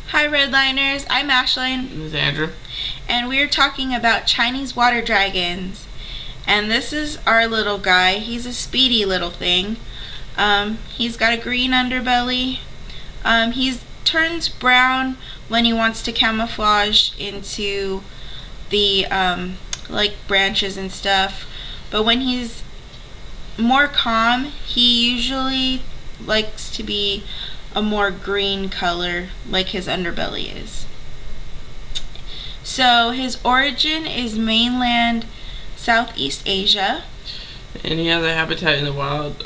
Hi Redliners, I'm Ashlyn. This is Andrew. And we're talking about Chinese water dragons. And this is our little guy. He's a speedy little thing. He's got a green underbelly. He turns brown when he wants to camouflage into the branches and stuff. But when he's more calm, he usually likes to be a more green color like his underbelly is. So his origin is mainland Southeast Asia. And he has a habitat in the wild.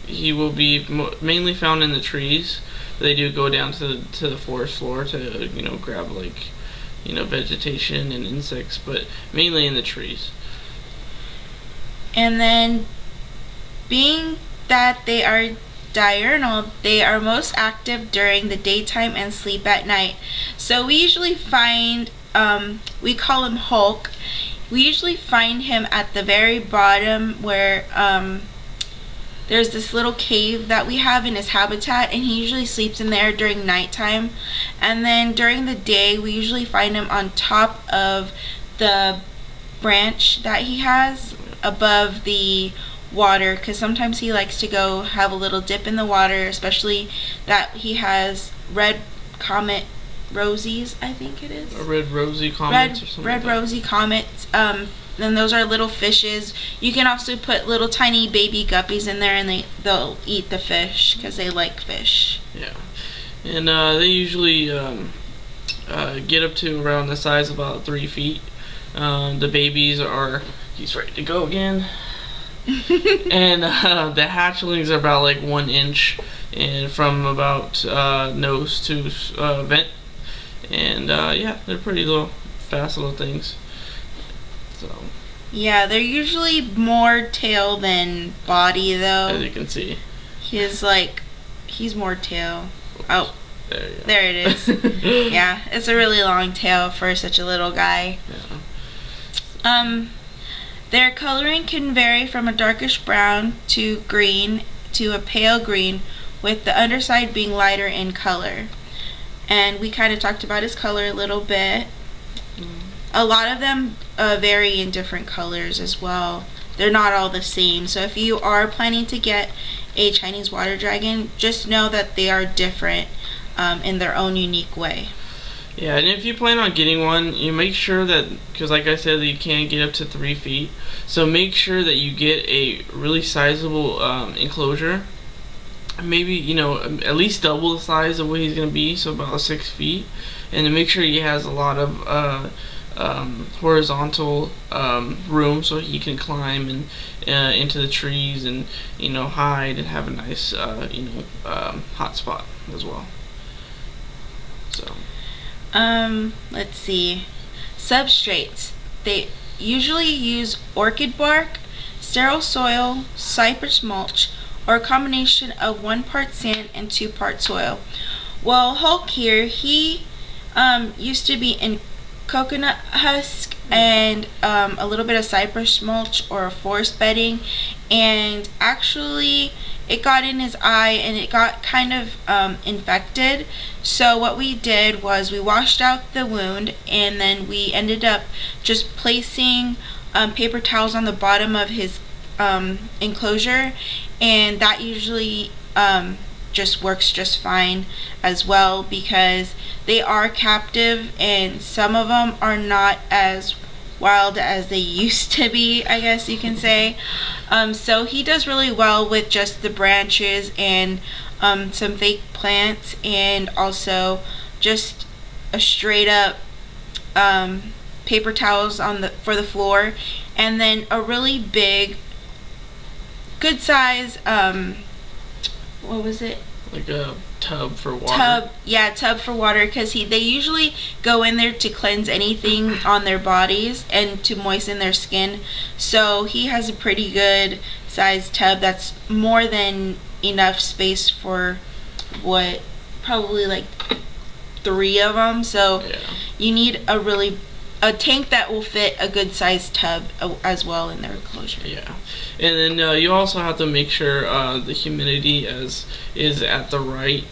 He will be mainly found in the trees. They do go down to the forest floor to grab vegetation and insects, but mainly in the trees. And then, being that they are diurnal, they are most active during the daytime and sleep at night. So we usually find, we call him Hulk. We usually find him at the very bottom where there's this little cave that we have in his habitat, and he usually sleeps in there during nighttime. And then during the day, we usually find him on top of the branch that he has above the water, because sometimes he likes to go have a little dip in the water, especially that he has red comet rosies, I think it is. Red rosy comets or something. Red rosy comets. Then those are little fishes. You can also put little tiny baby guppies in there, and they'll eat the fish because they like fish. Yeah, and they usually get up to around the size of about 3 feet. The babies are. He's ready to go again. And the hatchlings are about like 1 inch, and from about nose to vent. And yeah, they're pretty little, fast little things. So. Yeah, they're usually more tail than body, though. As you can see. He's more tail. Oh, there you go. There it is. Yeah, it's a really long tail for such a little guy. Yeah. Their coloring can vary from a darkish brown to green to a pale green, with the underside being lighter in color. And we kind of talked about his color a little bit. A lot of them vary in different colors as well. They're not all the same. So if you are planning to get a Chinese water dragon, just know that they are different in their own unique way. Yeah, and if you plan on getting one, you make sure that, because like I said, you can get up to 3 feet. So make sure that you get a really sizable enclosure. Maybe, at least double the size of what he's going to be, so about 6 feet. And to make sure he has a lot of horizontal room so he can climb and into the trees and, hide and have a nice, hot spot as well. So. Let's see. Substrates. They usually use orchid bark, sterile soil, cypress mulch, or a combination of 1 part sand and 2 part soil. Well, Hulk here, he used to be in coconut husk and a little bit of cypress mulch or forest bedding, and actually it got in his eye and it got kind of infected. So what we did was we washed out the wound, and then we ended up just placing paper towels on the bottom of his enclosure, and that usually just works just fine as well, because they are captive and some of them are not as wild as they used to be, I guess you can say. So he does really well with just the branches and some fake plants, and also just a straight up paper towels for the floor, and then a really big, good size what was it? Like a tub for water. Tub for water, because they usually go in there to cleanse anything on their bodies and to moisten their skin. So he has a pretty good sized tub that's more than enough space for probably like 3 of them. So yeah. You need a a tank that will fit a good sized tub as well in their enclosure. Yeah, and then you also have to make sure the humidity is at the right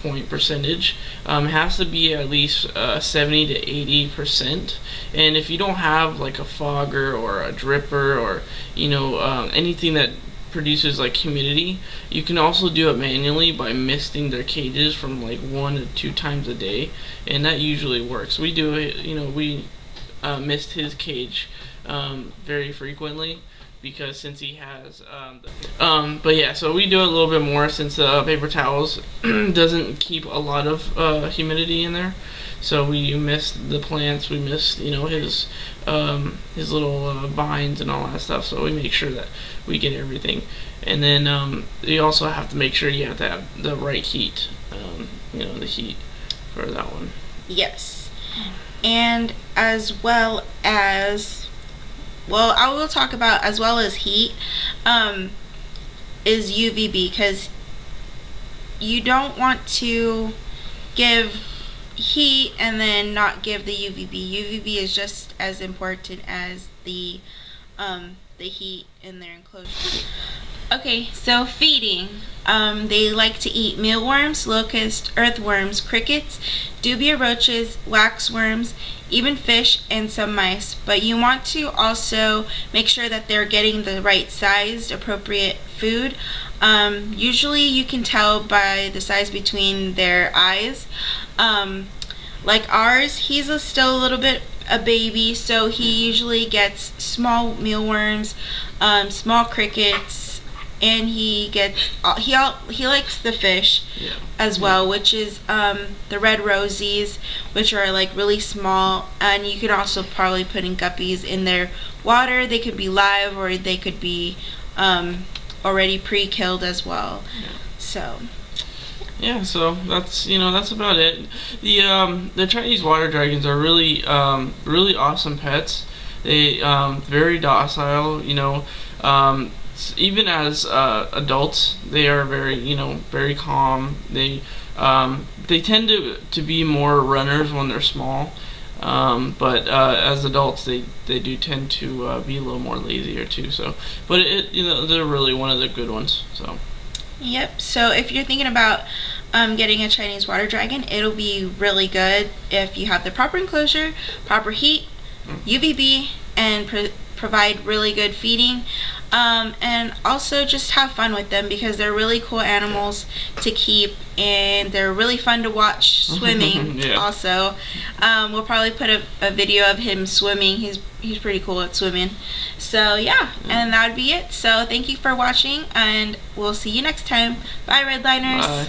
point percentage. It has to be at least 70 to 80%. And if you don't have like a fogger or a dripper or anything that produces like humidity, you can also do it manually by misting their cages from like 1 to 2 times a day, and that usually works. We do it, we mist his cage very frequently because since he has but yeah, so we do it a little bit more since paper towels doesn't keep a lot of humidity in there. So we mist the plants, we mist his little vines and all that stuff. So we make sure that we get everything, and then you also have to make sure you have to have the right heat, the heat for that one. Yes, and as well as, well, I will talk about as well as heat, is UVB, because you don't want to give heat and then not give the UVB. UVB is just as important as the heat in their enclosure. Okay, so feeding. They like to eat mealworms, locusts, earthworms, crickets, dubia roaches, waxworms, even fish, and some mice. But you want to also make sure that they're getting the right sized, appropriate food. Usually you can tell by the size between their eyes. Like ours, he's still a little bit a baby, so he usually gets small mealworms, small crickets, and he likes the fish as well, which is the red rosies, which are like really small, and you could also probably put in guppies in their water. They could be live or they could be already pre-killed as well. So yeah, so that's about it. The Chinese water dragons are really really awesome pets. They very docile. Even as adults, they are very calm. They tend to be more runners when they're small, but as adults, they do tend to be a little more lazier too. So, but they're really one of the good ones. So. Yep. So if you're thinking about getting a Chinese water dragon, it'll be really good if you have the proper enclosure, proper heat, UVB, and provide really good feeding. And also just have fun with them, because they're really cool animals to keep, and they're really fun to watch swimming. Also, we'll probably put a video of him swimming. He's pretty cool at swimming. So yeah, and that would be it. So thank you for watching, and we'll see you next time. Bye, Redliners. Bye.